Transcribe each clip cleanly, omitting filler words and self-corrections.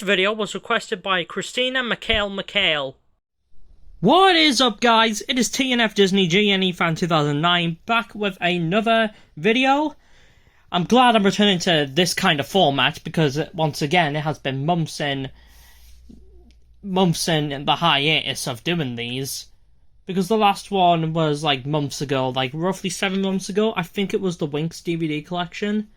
video was requested by Christina McHale. What is up, guys? It is TNF Disney GNE Fan 2009 back with another video. I'm glad I'm returning to this kind of format because, once again, it has been months in the hiatus of doing these. Because the last one was like months ago, like roughly 7 months ago. I think it was the Winx DVD collection.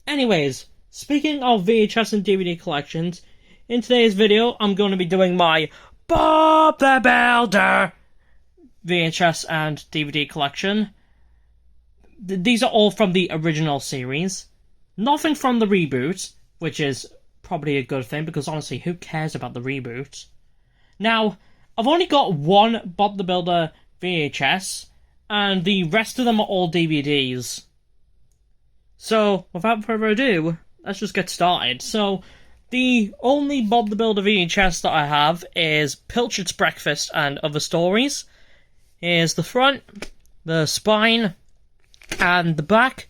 Anyways, speaking of VHS and DVD collections, in today's video I'm going to be doing my Bob the Builder VHS and DVD collection. These are all from the original series. Nothing from the reboot, which is probably a good thing because honestly, who cares about the reboot? Now, I've only got one Bob the Builder VHS, and the rest of them are all DVDs. So, without further ado, let's just get started. So, the only Bob the Builder VHS that I have is Pilchard's Breakfast and Other Stories. Here's the front, the spine, and the back.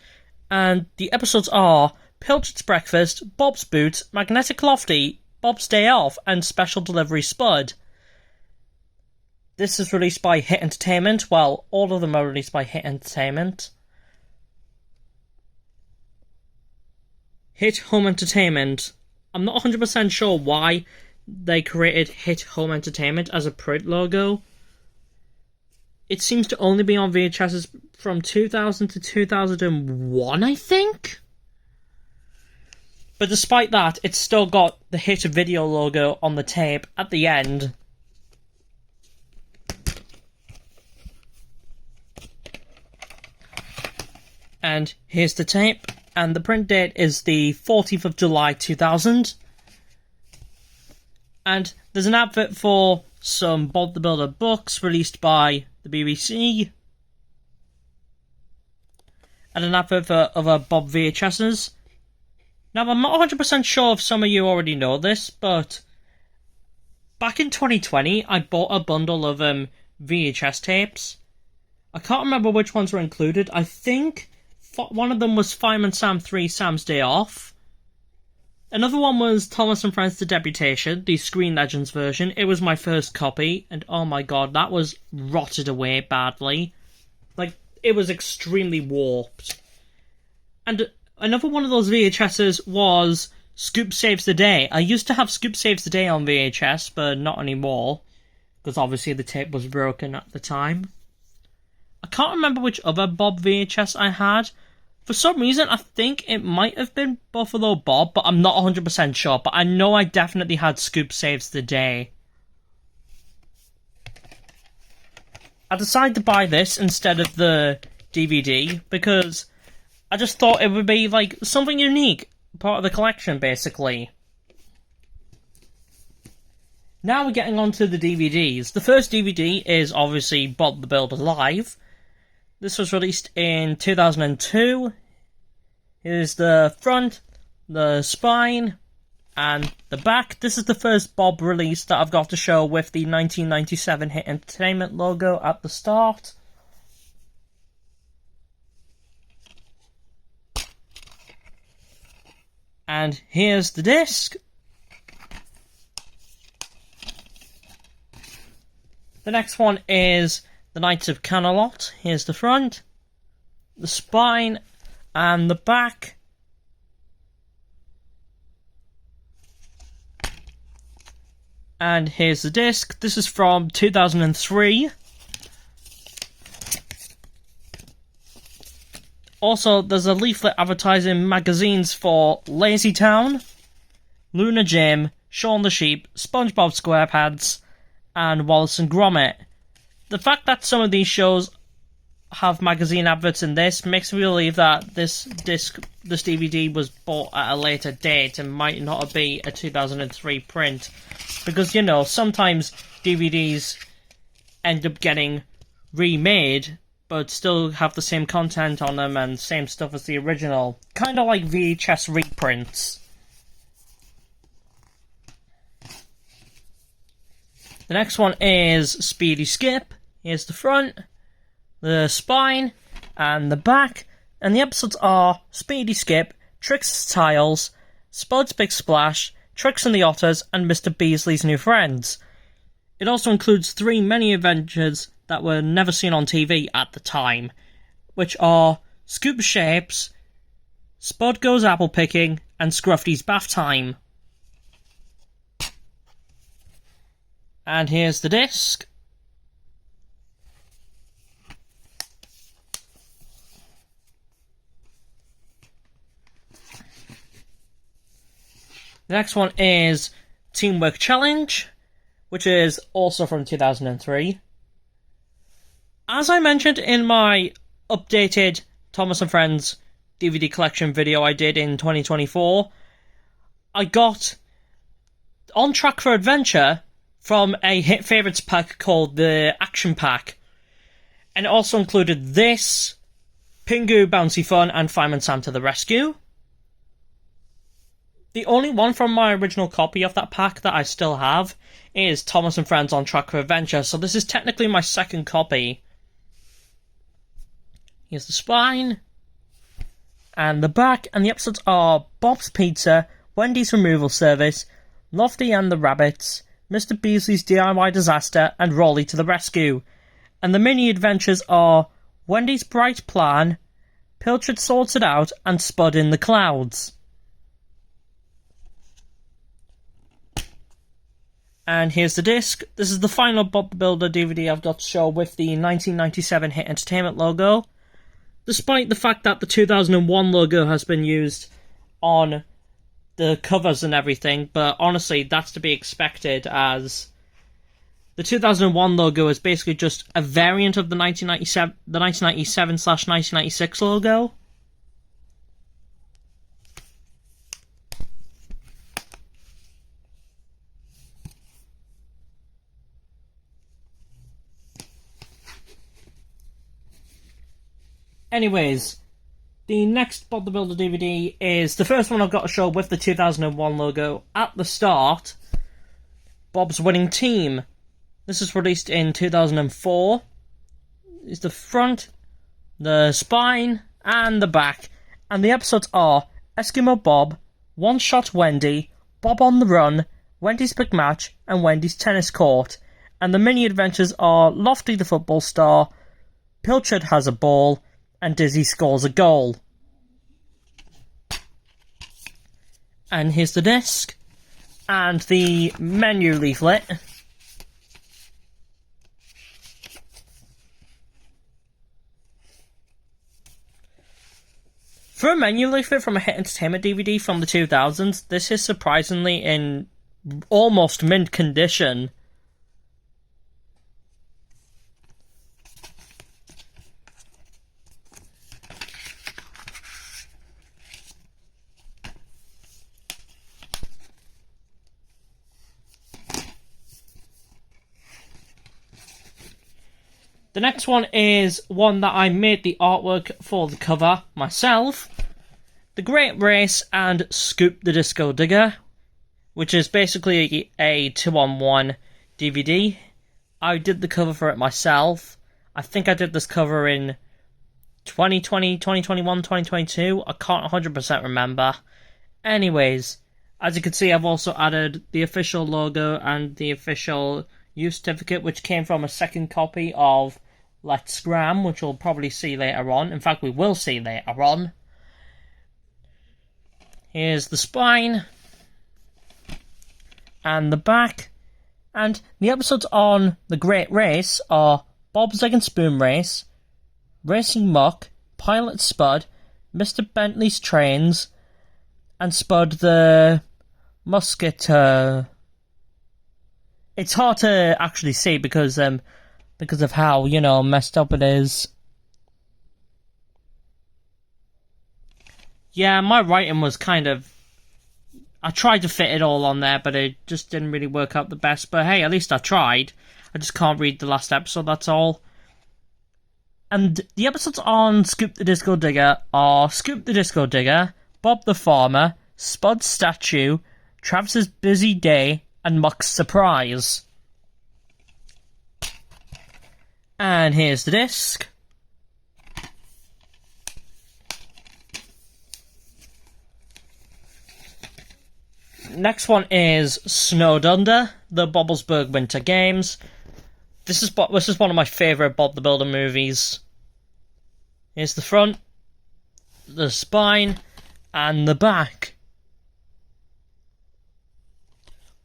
And the episodes are Pilchard's Breakfast, Bob's Boots, Magnetic Lofty, Bob's Day Off, and Special Delivery Spud. This is released by Hit Entertainment. Well, all of them are released by Hit Entertainment. Hit Home Entertainment. I'm not 100% sure why they created Hit Home Entertainment as a print logo. It seems to only be on VHSs from 2000 to 2001, I think? But despite that, it's still got the Hit Video logo on the tape at the end. And here's the tape, and the print date is the 14th of July 2000. And there's an advert for some Bob the Builder books released by the BBC. And an advert for other Bob VHSs. Now, I'm not 100% sure if some of you already know this, but back in 2020, I bought a bundle of VHS tapes. I can't remember which ones were included. I think one of them was Fireman Sam 3, Sam's Day Off. Another one was Thomas and Friends The Deputation, the Screen Legends version. It was my first copy, and oh my god, that was rotted away badly. Like, it was extremely warped. And another one of those VHSs was Scoop Saves the Day. I used to have Scoop Saves the Day on VHS, but not anymore, because obviously the tape was broken at the time. I can't remember which other Bob VHS I had. For some reason, I think it might have been Buffalo Bob, but I'm not 100% sure. But I know I definitely had Scoop Saves the Day. I decided to buy this instead of the DVD because I just thought it would be like something unique, part of the collection, basically. Now we're getting on to the DVDs. The first DVD is obviously Bob the Builder Live. This was released in 2002. Here's the front, the spine, and the back. This is the first Bob release that I've got to show with the 1997 Hit Entertainment logo at the start. And here's the disc. The next one is The Knights of Camelot. Here's the front, the spine, and the back. And here's the disc. This is from 2003. Also, there's a leaflet advertising magazines for Lazy Town, Luna Jim, Shaun the Sheep, SpongeBob SquarePants, and Wallace and Gromit. The fact that some of these shows have magazine adverts in this makes me believe that this DVD was bought at a later date and might not be a 2003 print. Because, you know, sometimes DVDs end up getting remade, but still have the same content on them and same stuff as the original. Kind of like VHS reprints. The next one is Speedy Skip. Here's the front, the spine, and the back. And the episodes are Speedy Skip, Trix's Tiles, Spud's Big Splash, Trix and the Otters, and Mr. Beasley's New Friends. It also includes 3 mini adventures that were never seen on TV at the time, which are Scoop Shapes, Spud Goes Apple Picking, and Scruffy's Bath Time. And here's the disc. The next one is Teamwork Challenge, which is also from 2003. As I mentioned in my updated Thomas and Friends DVD collection video I did in 2024, I got On Track for Adventure from a Hit Favourites pack called the Action Pack. And it also included this, Pingu Bouncy Fun, and Fireman Sam to the Rescue. The only one from my original copy of that pack that I still have is Thomas and Friends On Track for Adventure, so this is technically my second copy. Here's the spine, and the back, and the episodes are Bob's Pizza, Wendy's Removal Service, Lofty and the Rabbits, Mr. Beasley's DIY Disaster, and Rolly to the Rescue. And the mini-adventures are Wendy's Bright Plan, Pilchard Sorts It Out, and Spud in the Clouds. And here's the disc. This is the final Bob the Builder DVD I've got to show with the 1997 Hit Entertainment logo. Despite the fact that the 2001 logo has been used on the covers and everything, but honestly, that's to be expected, as the 2001 logo is basically just a variant of the 1997/1996 logo. Anyways, the next Bob the Builder DVD is the first one I've got to show with the 2001 logo at the start. Bob's Winning Team. This is released in 2004. It's the front, the spine, and the back. And the episodes are Eskimo Bob, One Shot Wendy, Bob on the Run, Wendy's Big Match, and Wendy's Tennis Court. And the mini-adventures are Lofty the Football Star, Pilchard Has a Ball, and Dizzy Scores a Goal. And here's the disc, and the menu leaflet. For a menu leaflet from a Hit Entertainment DVD from the 2000s, this is surprisingly in almost mint condition. The next one is one that I made the artwork for the cover myself. The Great Race and Scoop the Disco Digger, which is basically a 2-on-1 DVD. I did the cover for it myself. I think I did this cover in 2020, 2021, 2022. I can't 100% remember. Anyways, as you can see, I've also added the official logo and the official use certificate, which came from a second copy of Let's Scram, which we'll probably see later on. In fact, we will see later on. Here's the spine and the back. And the episodes on The Great Race are Bob's Egg and Spoon Race, Racing Muck, Pilot Spud, Mr. Bentley's Trains, and Spud the Musketeer. It's hard to actually see because of how, messed up it is. Yeah, my writing was I tried to fit it all on there, but it just didn't really work out the best. But hey, at least I tried. I just can't read the last episode, that's all. And the episodes on Scoop the Disco Digger are Scoop the Disco Digger, Bob the Farmer, Spud's Statue, Travis's Busy Day, and Muck's Surprise. And here's the disc. Next one is Snowed Under, the Bobblesburg Winter Games. This is one of my favourite Bob the Builder movies. Here's the front, the spine, and the back.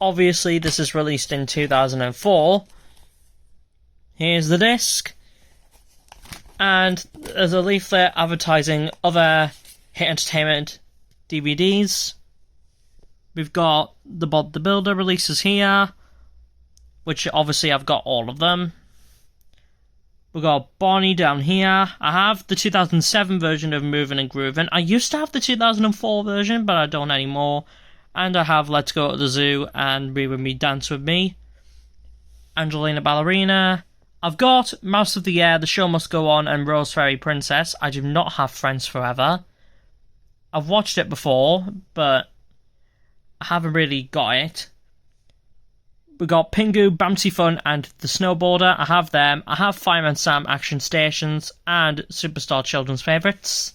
Obviously, this is released in 2004. Here's the disc. And there's a leaflet advertising other Hit Entertainment DVDs. We've got the Bob the Builder releases here, which obviously I've got all of them. We've got Barney down here. I have the 2007 version of Movin' and Groovin'. I used to have the 2004 version, but I don't anymore. And I have Let's Go to the Zoo and Be With Me, Dance With Me. Angelina Ballerina. I've got Mouse of the Year, The Show Must Go On, and Rose Fairy Princess. I do not have Friends Forever. I've watched it before, but I haven't really got it. We got Pingu, Bouncy Fun, and The Snowboarder. I have them. I have Fireman Sam Action Stations and Superstar Children's Favourites.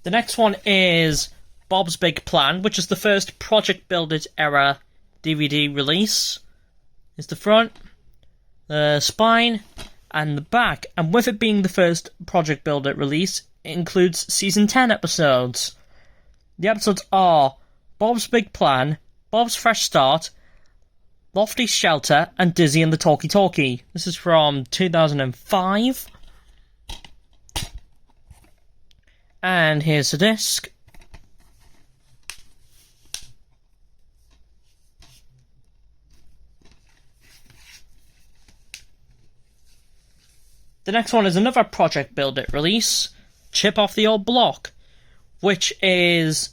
The next one is Bob's Big Plan, which is the first Project Build It era DVD release. Here's the front, the spine, and the back. And with it being the first Project Build It release, it includes Season 10 episodes. The episodes are Bob's Big Plan, Bob's Fresh Start, Lofty's Shelter, and Dizzy and the Talkie Talkie. This is from 2005. And here's the disc. The next one is another Project Build It release, Chip Off the Old Block, which is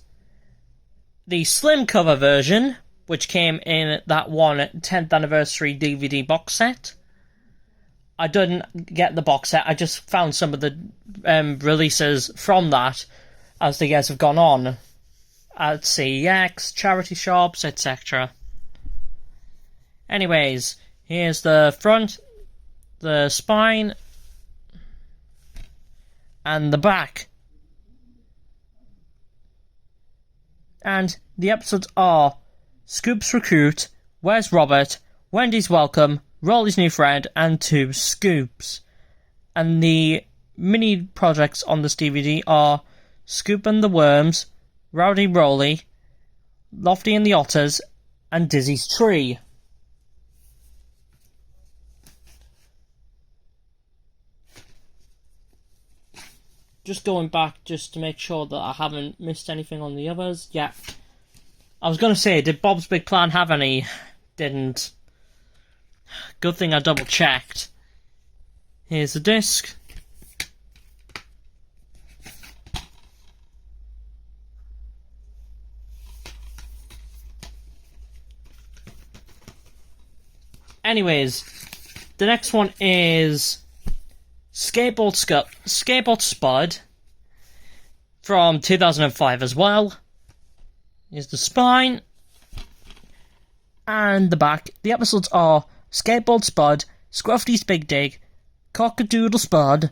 the slim cover version, which came in that one 10th anniversary DVD box set. I didn't get the box set, I just found some of the releases from that as the years have gone on at CEX, charity shops, etc. Anyways, here's the front, the spine, and the back. And the episodes are Scoops Recruit, Where's Robert, Wendy's Welcome, Rolly's New Friend, and Two Scoops. And the mini projects on this DVD are Scoop and the Worms, Rowdy Rolly, Lofty and the Otters, and Dizzy's Tree. Just going back just to make sure that I haven't missed anything on the others. Yeah. I was going to say, did Bob's Big Plan have any? Didn't. Good thing I double checked. Here's the disc. Anyways, the next one is Skateboard Spud from 2005 as well. Here's the spine and the back. The episodes are Skateboard Spud, Scruffy's Big Dig, Cockadoodle Spud,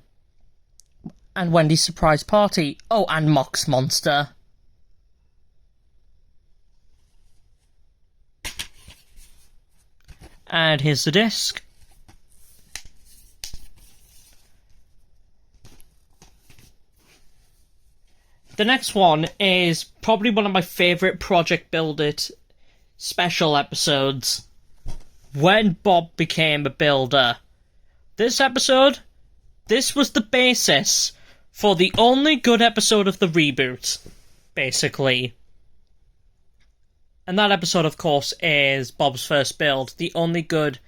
and Wendy's Surprise Party. Oh, and Mox Monster. And here's the disc. The next one is probably one of my favourite Project Build It special episodes. When Bob Became a Builder. This episode, this was the basis for the only good episode of the reboot, basically. And that episode, of course, is Bob's First Build, the only good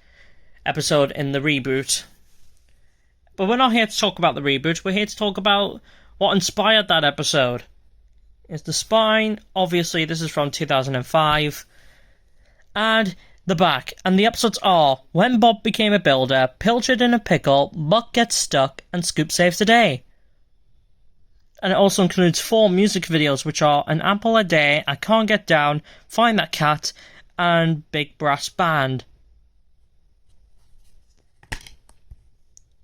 episode in the reboot. But we're not here to talk about the reboot, we're here to talk about what inspired that episode. It's the spine, obviously this is from 2005, and the back. And the episodes are When Bob Became a Builder, Pilchard in a Pickle, Muck Gets Stuck, and Scoop Saves the Day. And it also includes 4 music videos, which are An Apple a Day, I Can't Get Down, Find That Cat, and Big Brass Band.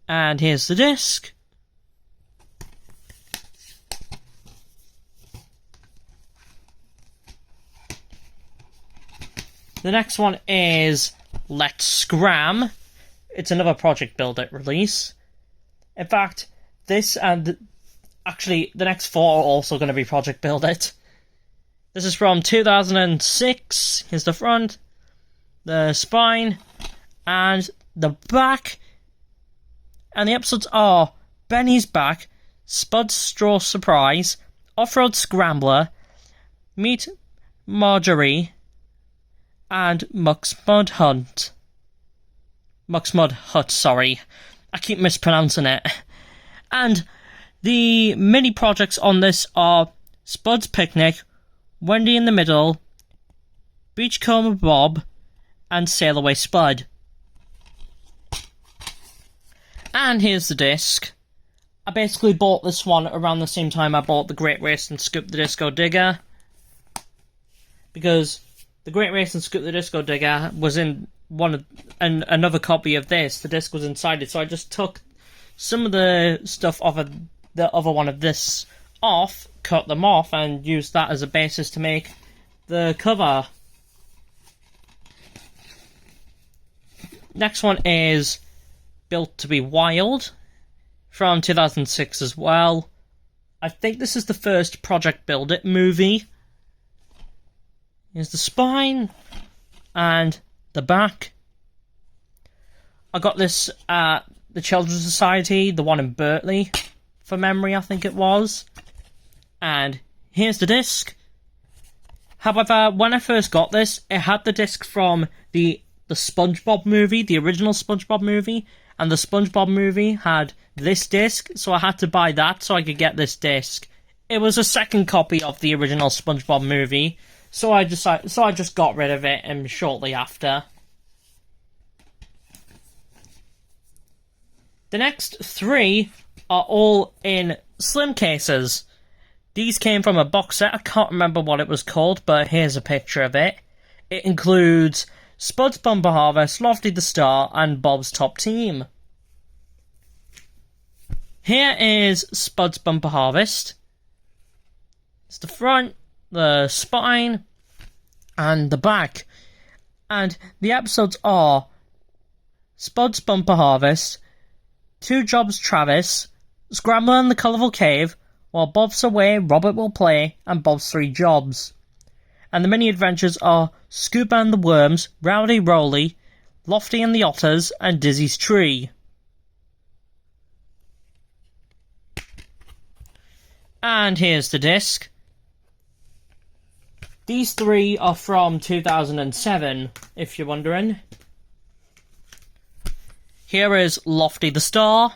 And here's the disc. The next one is Let's Scram. It's another Project Build It release. In fact, this and actually the next 4 are also going to be Project Build It. This is from 2006. Here's the front, the spine, and the back. And the episodes are Benny's Back, Spud's Straw Surprise, Off-Road Scrambler, Meet Marjorie, and Muck's Mud Hut. Muck's Mud Hut, sorry. I keep mispronouncing it. And the mini projects on this are Spud's Picnic, Wendy in the Middle, Beachcomber Bob, and Sail Away Spud. And here's the disc. I basically bought this one around the same time I bought the Great Race and Scoop the Disco Digger. Because the Great Race and Scoop the Disco Digger was in one of another copy of this. The disc was inside it, so I just took some of the stuff off of the other one of this off, cut them off, and used that as a basis to make the cover. Next one is Built to be Wild, from 2006 as well. I think this is the first Project Build It movie. Here's the spine and the back. I got this at the Children's Society, the one in Berkeley, for memory I think it was. And here's the disc. However, when I first got this, it had the disc from the SpongeBob movie, the original SpongeBob movie, and the SpongeBob movie had this disc, so I had to buy that so I could get this disc. It was a second copy of the original SpongeBob movie, so I just got rid of it shortly after. The next 3 are all in slim cases. These came from a box set. I can't remember what it was called, but here's a picture of it. It includes Spud's Bumper Harvest, Lofty the Star, and Bob's Top Team. Here is Spud's Bumper Harvest. It's the front, the spine, and the back. And the episodes are Spud's Bumper Harvest, Two Jobs Travis, Scrambler in the Colourful Cave, While Bob's Away, Robert Will Play, and Bob's Three Jobs. And the mini-adventures are Scuba and the Worms, Rowdy Roley, Lofty and the Otters, and Dizzy's Tree. And here's the disc. These 3 are from 2007, if you're wondering. Here is Lofty the Star.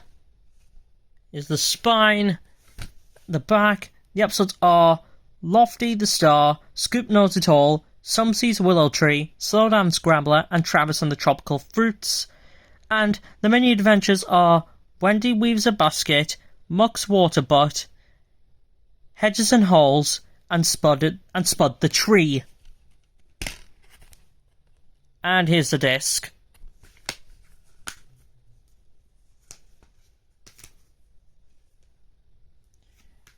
Here's the spine, the back. The episodes are Lofty the Star, Scoop Knows It All, Some Sees Willow Tree, Slow Down Scrambler, and Travis and the Tropical Fruits. And the mini adventures are Wendy Weaves a Basket, Muck's Water Butt, Hedges and Holes, and Spud the Tree. And here's the disc.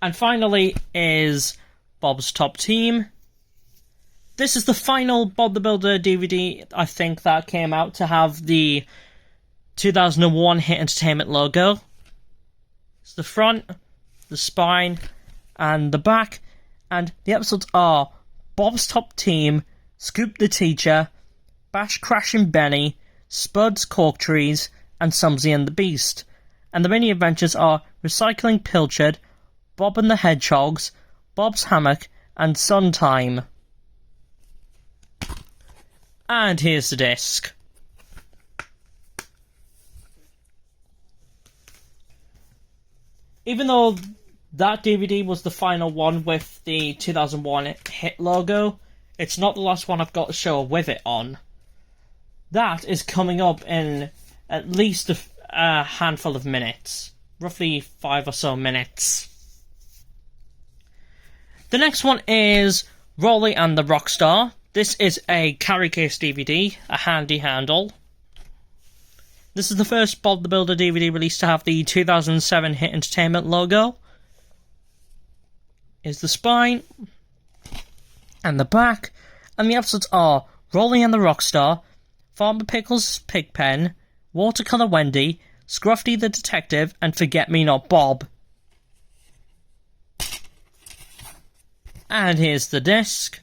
And finally is Bob's Top Team. This is the final Bob the Builder DVD, I think, that came out to have the 2001 Hit Entertainment logo. It's the front, the spine, and the back. And the episodes are Bob's Top Team, Scoop the Teacher, Bash Crashing Benny, Spud's Cork Trees, and Sumsy and the Beast. And the mini adventures are Recycling Pilchard, Bob and the Hedgehogs, Bob's Hammock, and Sun Time. And here's the disc. Even though that DVD was the final one with the 2001 hit logo, it's not the last one I've got to show with it on. That is coming up in at least a handful of minutes. Roughly 5 or so minutes. The next one is Rolly and the Rockstar. This is a carry case DVD, a handy handle. This is the first Bob the Builder DVD release to have the 2007 Hit Entertainment logo. Here's the spine and the back, and the episodes are Rolly and the Rockstar, Farmer Pickles' Pigpen, Watercolor Wendy, Scruffy the Detective, and Forget Me Not Bob. And here's the disc.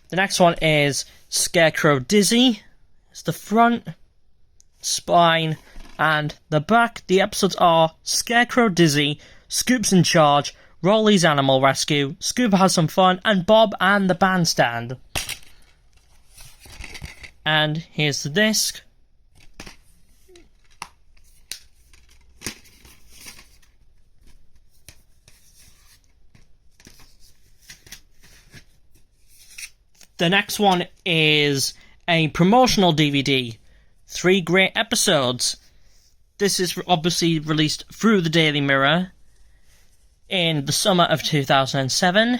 The next one is Scarecrow Dizzy. It's the front, spine, and the back. The episodes are Scarecrow Dizzy, Scoop's in Charge, Rolly's Animal Rescue, Scoop Has Some Fun, and Bob and the Bandstand. And here's the disc. The next one is a promotional DVD. 3 great episodes. This is obviously released through the Daily Mirror in the summer of 2007.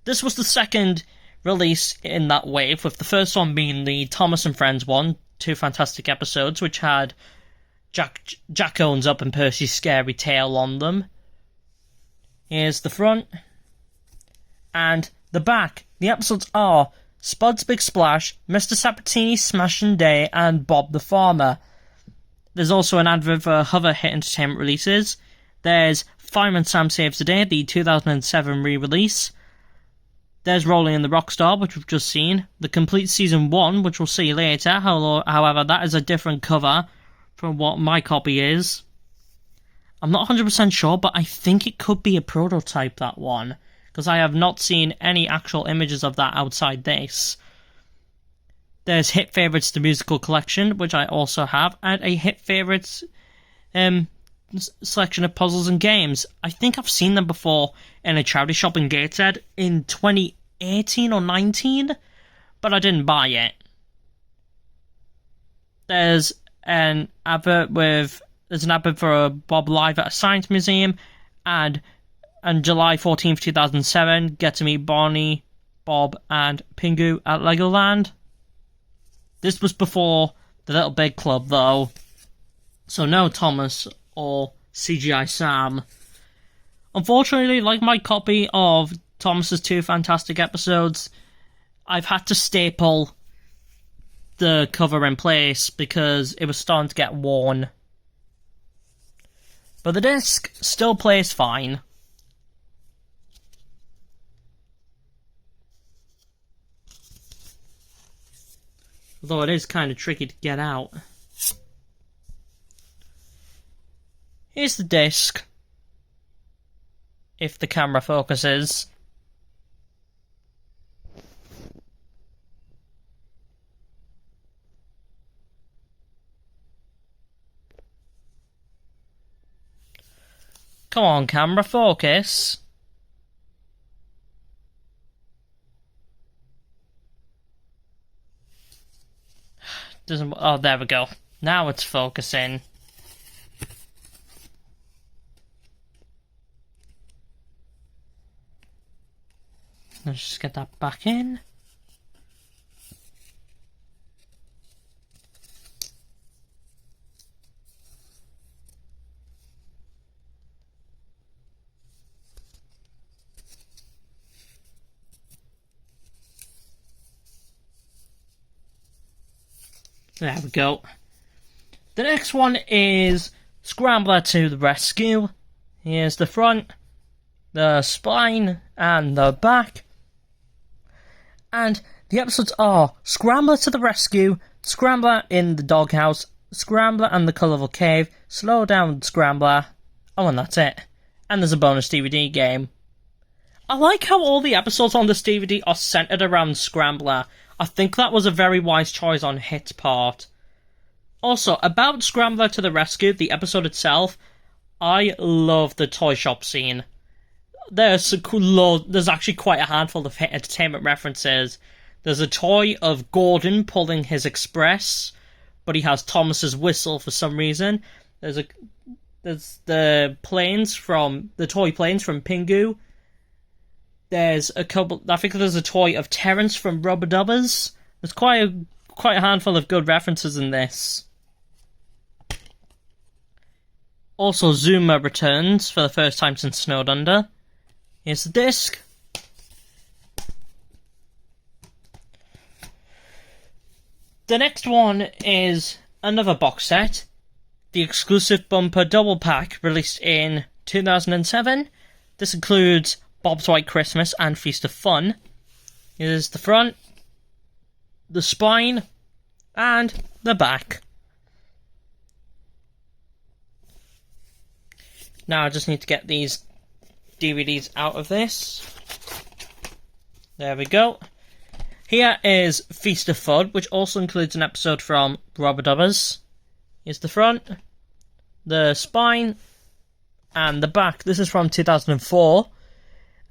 This was the second release in that wave, with the first one being the Thomas and Friends one, 2 fantastic episodes, which had Jack Owns Up and Percy's Scary Tale on them. Here's the front and the back. The episodes are Spud's Big Splash, Mr. Sabatini's Smashin' Day, and Bob the Farmer. There's also an advert for other Hit Entertainment releases. There's Fireman Sam Saves the Day, the 2007 re-release. There's Rolling and the Rockstar, which we've just seen. The complete Season 1, which we'll see later. However, that is a different cover from what my copy is. I'm not 100% sure, but I think it could be a prototype, that one, because I have not seen any actual images of that outside this. There's Hit Favorites, the musical collection, which I also have, and a Hit Favorites selection of puzzles and games. I think I've seen them before in a charity shop in Gateshead in 2018 or 19, but I didn't buy it. There's an advert for a Bob Live at a science museum, and on July 14th, 2007, get to meet Barney, Bob, and Pingu at Legoland. This was before the Little Big Club, though, so no Thomas or CGI Sam. Unfortunately, like my copy of Thomas's 2 fantastic episodes, I've had to staple the cover in place because it was starting to get worn. But the disc still plays fine. Although it is kind of tricky to get out. Here's the disc. If the camera focuses. Come on, camera, focus. Doesn't. Oh, there we go. Now it's focusing. Let's just get that back in. There we go. The next one is Scrambler to the Rescue. Here's the front, the spine, and the back. And the episodes are Scrambler to the Rescue, Scrambler in the Doghouse, Scrambler and the Colourful Cave, Slow Down Scrambler. Oh, and that's it. And there's a bonus DVD game. I like how all the episodes on this DVD are centered around Scrambler. I think that was a very wise choice on Hit's part. Also, about Scrambler to the Rescue, the episode itself, I love the toy shop scene. There's actually quite a handful of Hit Entertainment references. There's a toy of Gordon pulling his express, but he has Thomas's whistle for some reason. There's the toy planes from Pingu. there's a couple. I think there's a toy of Terrence from Rubber Dubbers. There's quite a handful of good references in this. Also, Zuma returns for the first time since Snowed Under. Here's the disc. The next one is another box set. The exclusive bumper double pack released in 2007. This includes Bob's White Christmas and Feast of Fun. Here's the front, the spine, and the back. Now I just need to get these DVDs out of this. There we go. Here is Feast of Fun, which also includes an episode from Rubber Dubbers. Here's the front, the spine, and the back. This is from 2004.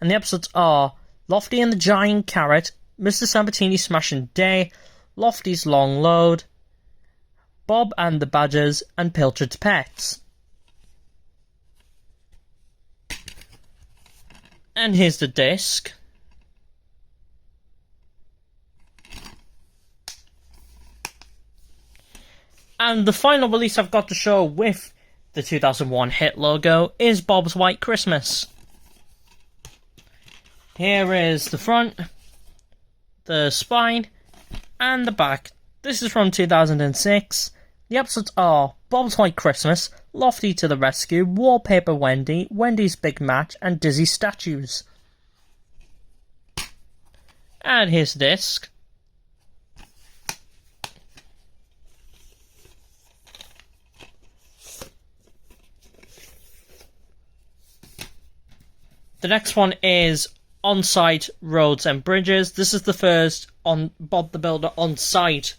And the episodes are Lofty and the Giant Carrot, Mr. Sabatini's Smashing Day, Lofty's Long Load, Bob and the Badgers, and Pilchard's Pets. And here's the disc. And the final release I've got to show with the 2001 hit logo is Bob's White Christmas. Here is the front, the spine, and the back. This is from 2006. The episodes are Bob's White Christmas, Lofty to the Rescue, Wallpaper Wendy, Wendy's Big Match, and Dizzy Statues. And here's the disc. The next one is On-Site Roads and Bridges. This is the first on Bob the Builder on-site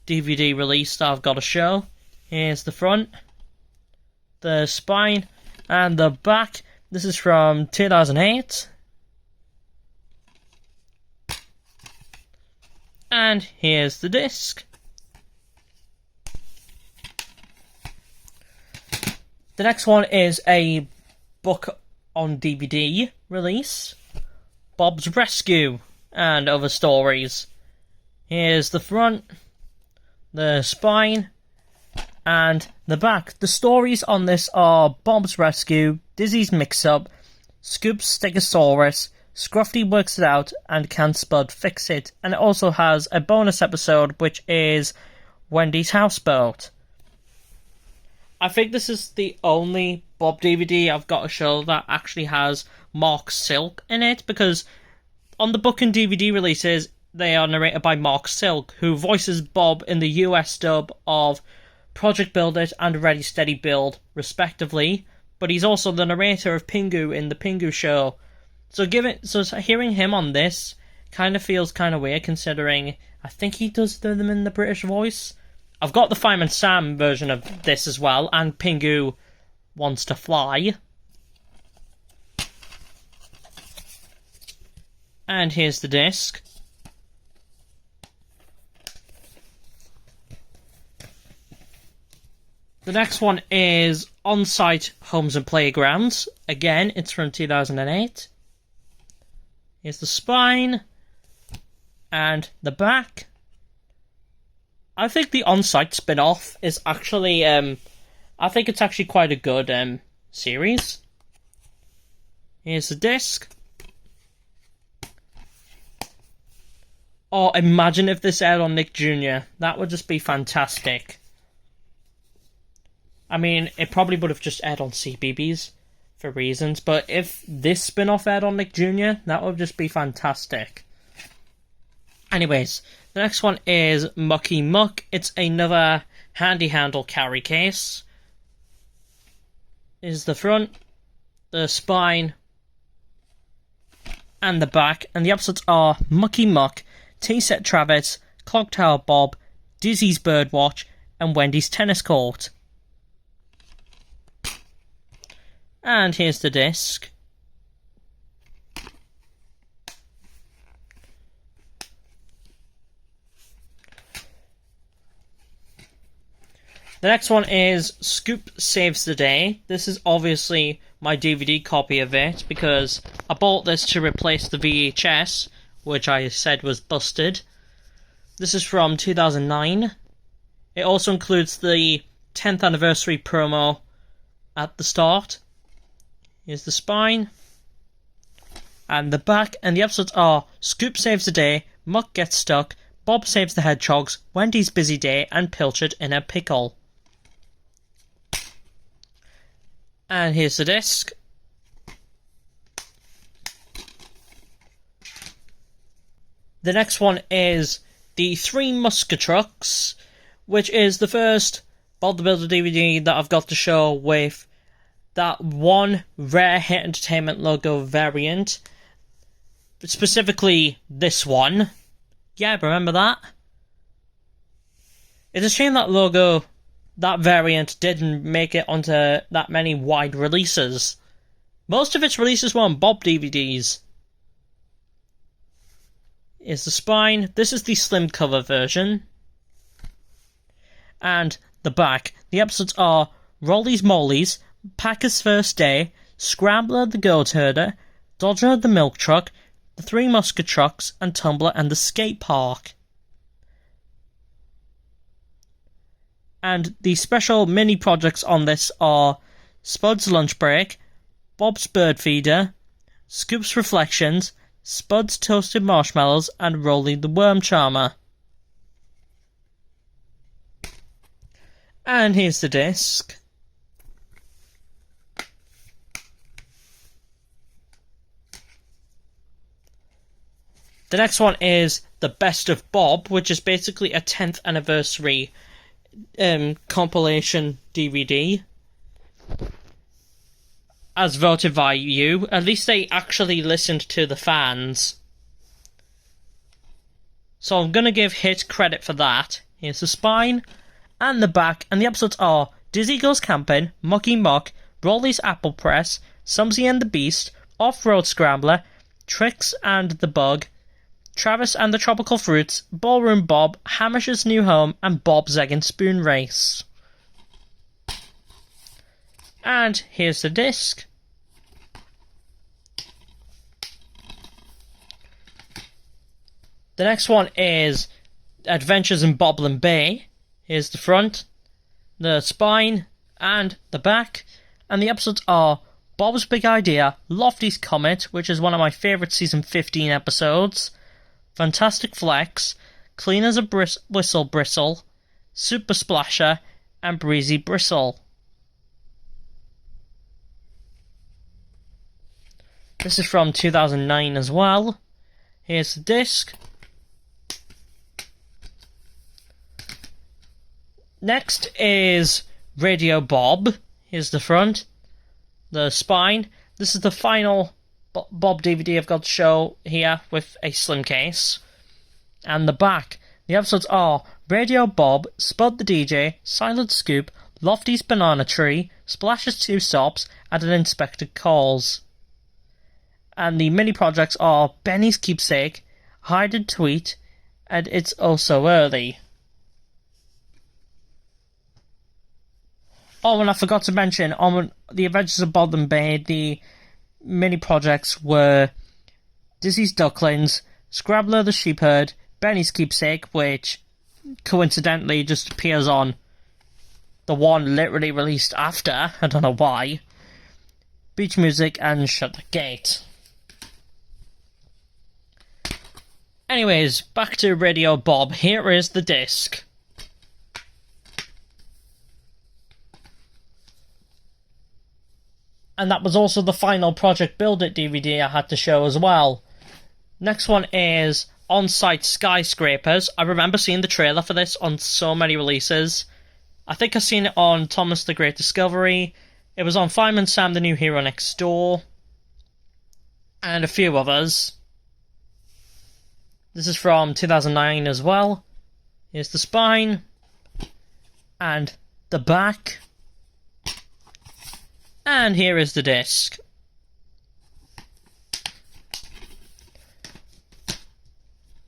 DVD release that I've got to show. Here's the front, the spine, and the back. This is from 2008. And here's the disc. The next one is a book on DVD release, Bob's Rescue and Other Stories. Here's the front, the spine, and the back. The stories on this are Bob's Rescue, Dizzy's Mix-Up, Scoop's Stegosaurus, Scruffy Works It Out, and Can Spud Fix It. And it also has a bonus episode, which is Wendy's Houseboat. I think this is the only Bob DVD I've got to show that actually has Mark Silk in it, because on the book and DVD releases, they are narrated by Mark Silk, who voices Bob in the US dub of Project Build It and Ready Steady Build, respectively, but he's also the narrator of Pingu in The Pingu Show. So hearing him on this kind of feels kind of weird, considering I think he does them in the British voice. I've got the Fireman Sam version of this as well, and Pingu Wants to Fly. And here's the disc. The next one is On-Site Homes and Playgrounds. Again, it's from 2008. Here's the spine and the back. I think the On-Site spin-off is actually, I think it's actually quite a good series. Here's the disc. Oh, imagine if this aired on Nick Jr. That would just be fantastic. I mean, it probably would have just aired on CBeebies for reasons, but if this spin-off aired on Nick Jr., that would just be fantastic. Anyways, the next one is Mucky Muck. It's another handy handle carry case. Is the front, the spine, and the back. And the episodes are Mucky Muck, T-Set Travis, Clock Tower Bob, Dizzy's Birdwatch, and Wendy's Tennis Court. And here's the disc. The next one is Scoop Saves the Day. This is obviously my DVD copy of it, because I bought this to replace the VHS, which I said was busted. This is from 2009. It also includes the 10th anniversary promo at the start. Here's the spine. And the back, and the episodes are Scoop Saves the Day, Muck Gets Stuck, Bob Saves the Hedgehogs, Wendy's Busy Day, and Pilchard in a Pickle. And here's the disc. The next one is the Three Musketeers, which is the first Bob the Builder DVD that I've got to show with that one Rare Hit Entertainment logo variant. Specifically, this one. Yeah, remember that? It's a shame that logo, that variant, didn't make it onto that many wide releases. Most of its releases were on Bob DVDs. Here's the spine. This is the slim cover version. And the back. The episodes are Rollies Mollies, Packer's First Day, Scrambler the Goat Herder, Dodger the Milk Truck, the Three Musketeers, and Tumbler and the Skate Park. And the special mini projects on this are Spud's Lunch Break, Bob's Bird Feeder, Scoop's Reflections, Spud's Toasted Marshmallows, and Rolly the Worm Charmer. And here's the disc. The next one is The Best of Bob, which is basically a 10th anniversary compilation DVD. As voted by you. At least they actually listened to the fans. So I'm going to give Hit credit for that. Here's the spine and the back. And the episodes are Dizzy Goes Camping, Mucky Muck, Rolly's Apple Press, Sumsy and the Beast, Off-Road Scrambler, Tricks and the Bug, Travis and the Tropical Fruits, Ballroom Bob, Hamish's New Home, and Bob's Egg and Spoon Race. And here's the disc. The next one is Adventures in Boblin Bay. Here's the front, the spine, and the back. And the episodes are Bob's Big Idea, Lofty's Comet, which is one of my favourite season 15 episodes, Fantastic Flex, Clean as a Whistle Bristle, Super Splasher, and Breezy Bristle. This is from 2009 as well. Here's the disc. Next is Radio Bob. Here's the front, the spine. This is the final Bob DVD I've got to show here with a slim case. And the back. The episodes are Radio Bob, Spud the DJ, Silent Scoop, Lofty's Banana Tree, Splash's Two Stops, and an Inspector Calls. And the mini projects are Benny's Keepsake, Hide and Tweet, and It's Oh So Early. Oh, and I forgot to mention, on the Adventures of Bob and Bay, the mini projects were Dizzy's Ducklings, Scrabbler the Sheepherd, Benny's Keepsake, which coincidentally just appears on the one literally released after, I don't know why, Beach Music, and Shut the Gate. Anyways, back to Radio Bob. Here is the disc. And that was also the final Project Build It DVD I had to show as well. Next one is On-Site Skyscrapers. I remember seeing the trailer for this on so many releases. I think I've seen it on Thomas the Great Discovery. It was on Fireman Sam the New Hero Next Door. And a few others. This is from 2009 as well. Here's the spine. And the back. And here is the disc.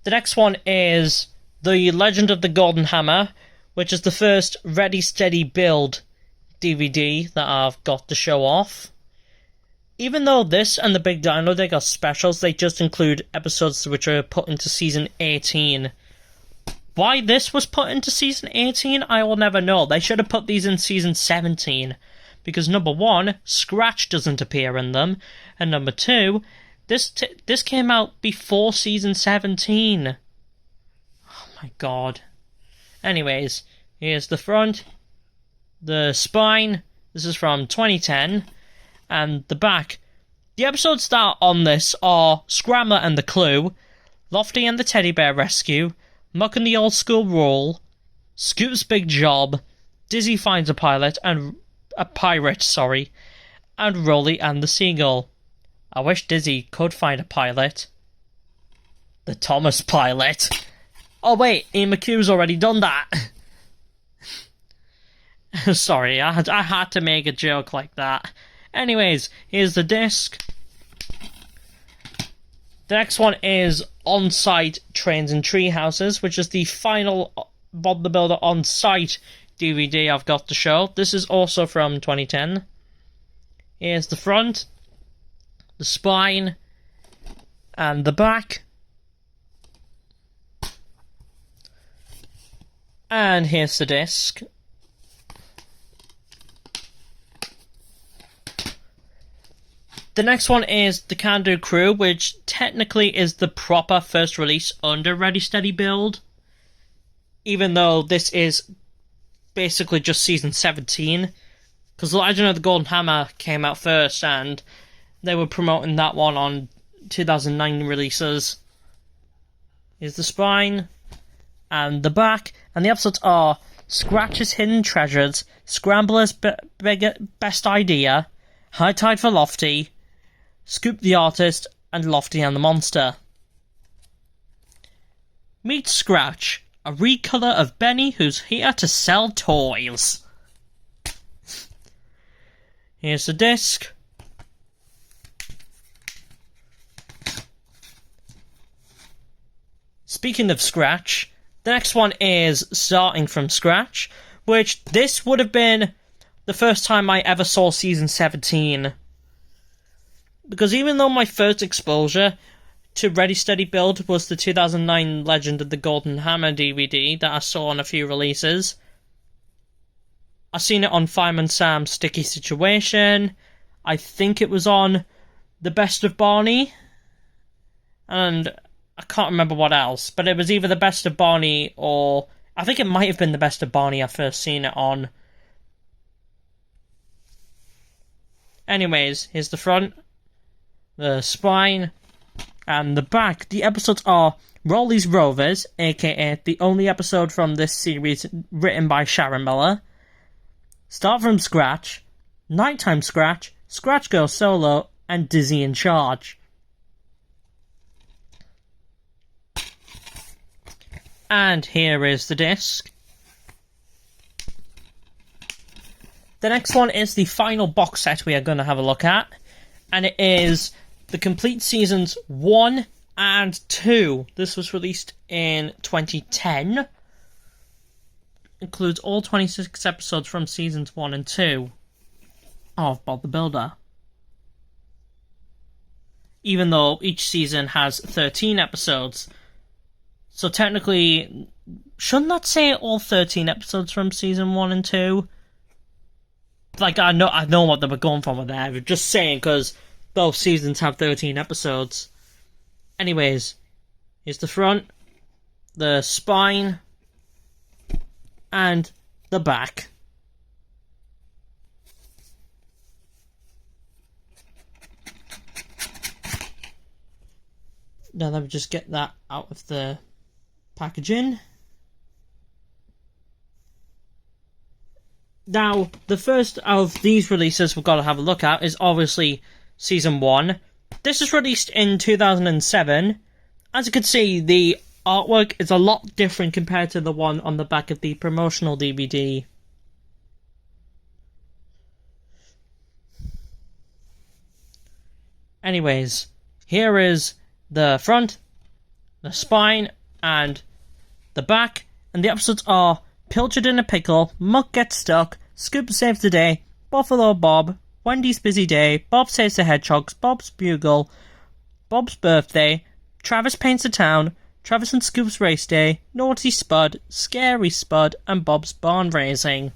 The next one is The Legend of the Golden Hammer, which is the first Ready Steady Build DVD that I've got to show off. even though this and the Big Dino Dig are specials, they just include episodes which are put into Season 18. Why this was put into Season 18, I will never know. They should have put these in Season 17. Because number one, Scratch doesn't appear in them. And number two, this came out before Season 17. Oh my god. Anyways, here's the front. The spine. This is from 2010. And the back. The episodes that are on this are Scrambler and the Clue, Lofty and the Teddy Bear Rescue, Muck and the Old School Rule, Scoop's Big Job, Dizzy Finds a Pirate, and Rolly and the Seagull. I wish Dizzy could find a pilot. The Thomas Pilot. Oh wait, Ian McHugh's already done that. Sorry, I had to make a joke like that. Anyways, here's the disc. The next one is On-Site Trains and Treehouses, which is the final Bob the Builder On-Site DVD I've got to show. This is also from 2010. Here's the front, the spine, and the back. And here's the disc. The next one is The Can Do Crew, which technically is the proper first release under Ready Steady Build. Even though this is basically just Season 17. Because The Legend of the Golden Hammer came out first, and they were promoting that one on 2009 releases. Here's the spine, and the back, and the episodes are Scratch's Hidden Treasures, Scrambler's Best Idea, High Tide for Lofty, Scoop the Artist, and Lofty and the Monster. Meet Scratch, a recolor of Benny who's here to sell toys. Here's the disc. Speaking of Scratch, the next one is Starting from Scratch, which this would have been the first time I ever saw Season 17. Because even though my first exposure to Ready Steady Build was the 2009 Legend of the Golden Hammer DVD that I saw on a few releases, I've seen it on Fireman Sam's Sticky Situation. I think it was on The Best of Barney. And I can't remember what else. But it was either The Best of Barney or... I think it might have been The Best of Barney I first seen it on. Anyways, here's the front, the spine, and the back. The episodes are Rolly's Rovers, aka the only episode from this series written by Sharon Miller, Start from Scratch, Nighttime Scratch, Scratch Girl Solo, and Dizzy in Charge. And here is the disc. The next one is the final box set we are going to have a look at, and it is the complete seasons 1 and 2. This was released in 2010. Includes all 26 episodes from seasons 1 and 2 of Bob the Builder. Even though each season has 13 episodes. So technically, shouldn't that say all 13 episodes from season 1 and 2? Like, I know what they were going for with that. I'm just saying, because both seasons have 13 episodes. Anyways, here's the front, the spine, and the back. Now let me just get that out of the packaging. Now, the first of these releases we've got to have a look at is obviously Season 1. This is released in 2007. As you can see, the artwork is a lot different compared to the one on the back of the promotional DVD. Anyways, here is the front, the spine, and the back. And the episodes are Pilchard in a Pickle, Muck Gets Stuck, Scoop Saves the Day, Buffalo Bob, Wendy's Busy Day, Bob Saves the Hedgehogs, Bob's Bugle, Bob's Birthday, Travis Paints the Town, Travis and Scoop's Race Day, Naughty Spud, Scary Spud, and Bob's Barn Raising.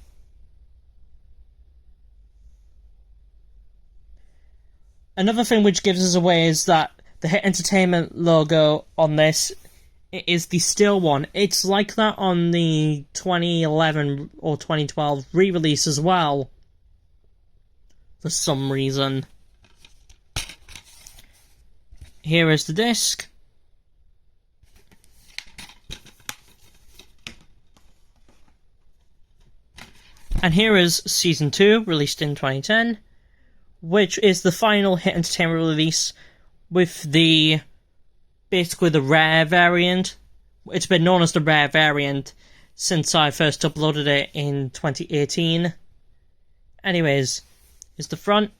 Another thing which gives us away is that the Hit Entertainment logo on this is the still one. It's like that on the 2011 or 2012 re-release as well, for some reason. Here is the disc. And here is Season 2, released in 2010, which is the final Hit Entertainment release with basically the rare variant. It's been known as the rare variant since I first uploaded it in 2018. Anyways, here's the front,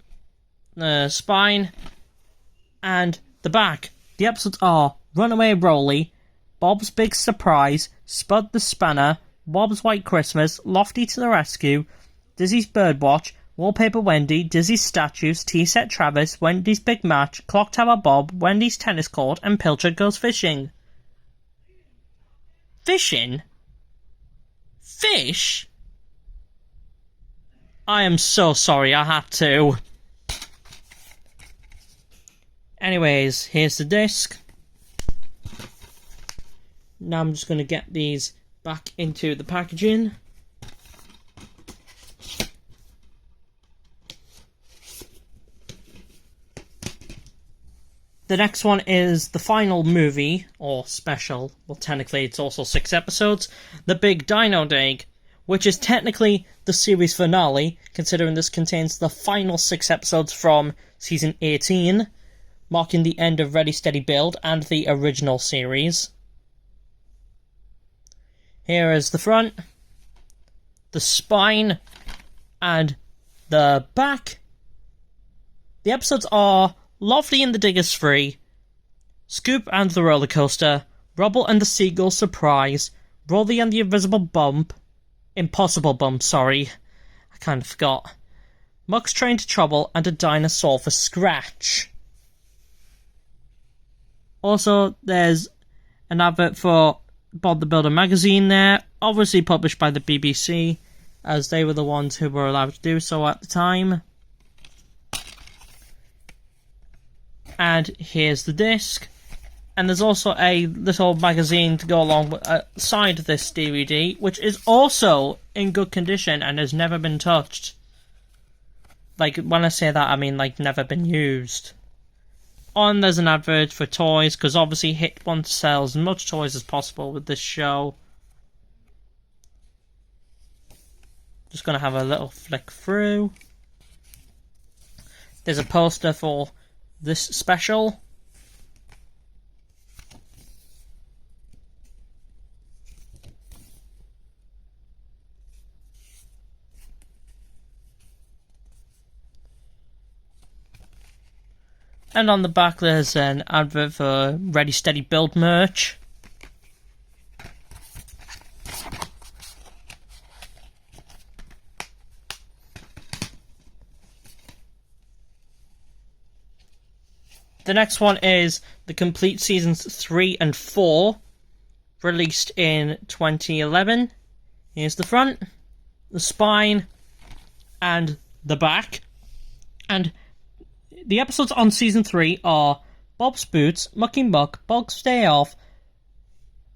the spine, and the back. The episodes are Runaway Rolly, Bob's Big Surprise, Spud the Spanner, Bob's White Christmas, Lofty to the Rescue, Dizzy's Birdwatch, Wallpaper Wendy, Dizzy's Statues, Tea-Set Travis, Wendy's Big Match, Clock Tower Bob, Wendy's Tennis Court, and Pilchard Goes Fishing. Fishing? Fish? I am so sorry, I had to. Anyways, here's the disc. Now I'm just going to get these back into the packaging. The next one is the final movie, or special, well technically it's also 6 episodes, The Big Dino Dig, which is technically the series finale, considering this contains the final 6 episodes from Season 18, marking the end of Ready Steady Build and the original series. Here is the front, the spine, and the back. The episodes are Lovely and the Diggers Free, Scoop and the Roller Coaster, Rubble and the Seagull Surprise, Rolly and the Impossible Bump, sorry, I kind of forgot, Muck's Train to Trouble, and a Dinosaur for Scratch. Also, there's an advert for Bob the Builder magazine there, obviously published by the BBC, as they were the ones who were allowed to do so at the time. And here's the disc. And there's also a little magazine to go along side this DVD, which is also in good condition and has never been touched. Like, when I say that, I mean, like, never been used. And there's an advert for toys, because obviously Hit wants to sell as much toys as possible with this show. Just gonna have a little flick through. There's a poster for this special. And on the back there's an advert for Ready Steady Build merch. The next one is the complete seasons 3 and 4, released in 2011. Here's the front, the spine, and the back. And the episodes on season 3 are Bob's Boots, Mucky Muck, Bog's Day Off,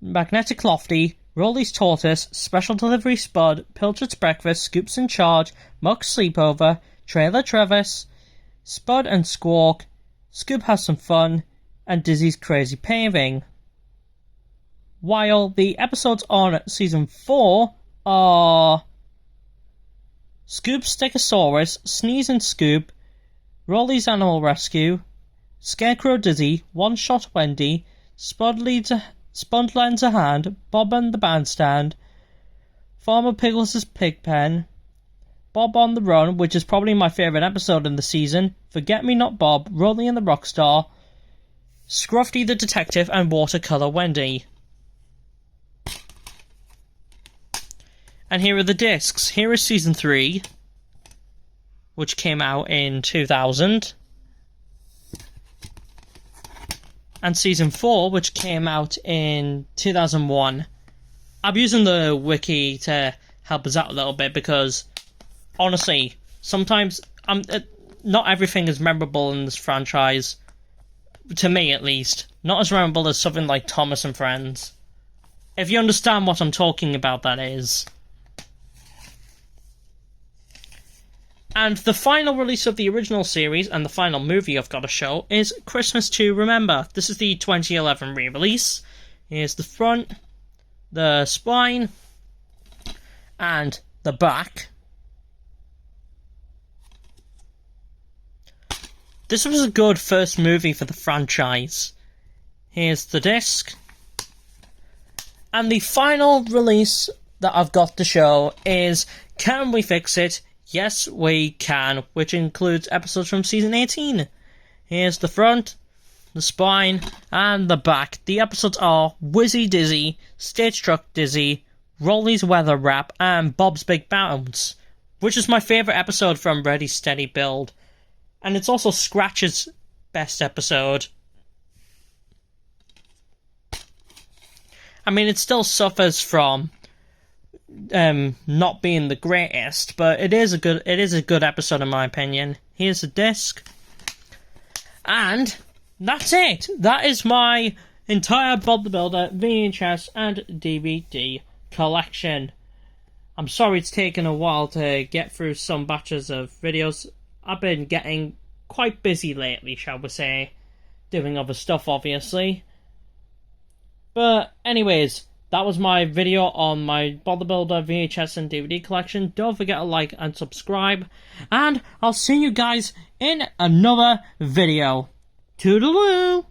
Magnetic Lofty, Rolly's Tortoise, Special Delivery Spud, Pilchard's Breakfast, Scoops in Charge, Muck's Sleepover, Trailer Travis, Spud and Squawk, Scoop Has Some Fun, and Dizzy's Crazy Paving. While the episodes on season 4 are Scoop's Stegosaurus, Sneeze and Scoop, Rolly's Animal Rescue, Scarecrow Dizzy, One Shot Wendy, Spud Lends a Hand, Bob and the Bandstand, Farmer Piggles' Pigpen, Bob on the Run, which is probably my favourite episode in the season, Forget Me Not Bob, Rolly and the Rockstar, Scruffy the Detective, and Watercolour Wendy. And here are the discs. Here is season 3, which came out in 2000. And Season 4, which came out in 2001. I'm using the wiki to help us out a little bit because, honestly, sometimes not everything is memorable in this franchise. To me, at least. Not as memorable as something like Thomas and Friends. If you understand what I'm talking about, that is. And the final release of the original series, and the final movie I've got to show, is Christmas to Remember. This is the 2011 re-release. Here's the front, the spine, and the back. This was a good first movie for the franchise. Here's the disc. And the final release that I've got to show is Can We Fix It? Yes, We Can, which includes episodes from Season 18. Here's the front, the spine, and the back. The episodes are Wizzy Dizzy, Stage Struck Dizzy, Rolly's Weather Rap, and Bob's Big Bounce, which is my favourite episode from Ready Steady Build. And it's also Scratch's best episode. I mean, it still suffers from not being the greatest, but it is a good episode in my opinion. Here's the disc, and that's it. That is my entire Bob the Builder VHS and DVD collection. I'm sorry it's taken a while to get through some batches of videos. I've been getting quite busy lately, shall we say, doing other stuff obviously. But anyways, that was my video on my Bob the Builder VHS and DVD collection. Don't forget to like and subscribe. And I'll see you guys in another video. Toodaloo!